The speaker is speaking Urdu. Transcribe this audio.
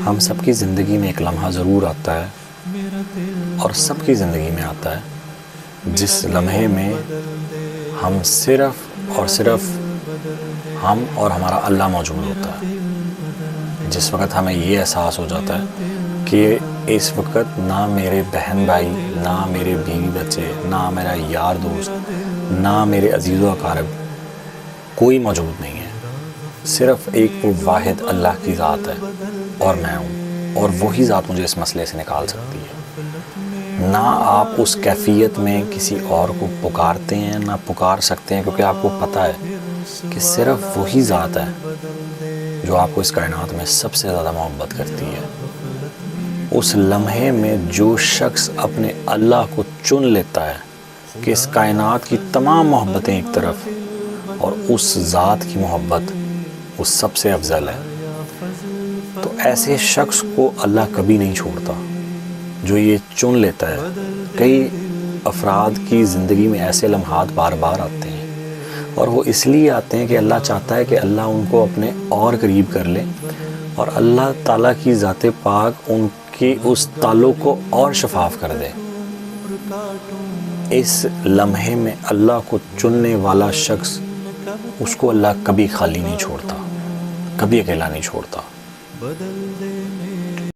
ہم سب کی زندگی میں ایک لمحہ ضرور آتا ہے، اور سب کی زندگی میں آتا ہے، جس لمحے میں ہم صرف اور صرف ہم اور ہمارا اللہ موجود ہوتا ہے، جس وقت ہمیں یہ احساس ہو جاتا ہے کہ اس وقت نہ میرے بہن بھائی، نہ میرے بیوی بچے، نہ میرا یار دوست، نہ میرے عزیز و اقارب، کوئی موجود نہیں ہے، صرف ایک وہ واحد اللہ کی ذات ہے اور میں ہوں، اور وہی ذات مجھے اس مسئلے سے نکال سکتی ہے۔ نہ آپ اس کیفیت میں کسی اور کو پکارتے ہیں، نہ پکار سکتے ہیں، کیونکہ آپ کو پتہ ہے کہ صرف وہی ذات ہے جو آپ کو اس کائنات میں سب سے زیادہ محبت کرتی ہے۔ اس لمحے میں جو شخص اپنے اللہ کو چن لیتا ہے کہ اس کائنات کی تمام محبتیں ایک طرف اور اس ذات کی محبت وہ سب سے افضل ہے، تو ایسے شخص کو اللہ کبھی نہیں چھوڑتا جو یہ چن لیتا ہے۔ کئی افراد کی زندگی میں ایسے لمحات بار بار آتے ہیں، اور وہ اس لیے آتے ہیں کہ اللہ چاہتا ہے کہ اللہ ان کو اپنے اور قریب کر لے، اور اللہ تعالیٰ کی ذات پاک ان کی اس تعلق کو اور شفاف کر دے۔ اس لمحے میں اللہ کو چننے والا شخص، اس کو اللہ کبھی خالی نہیں چھوڑتا، کبھی اکیلا نہیں چھوڑتا۔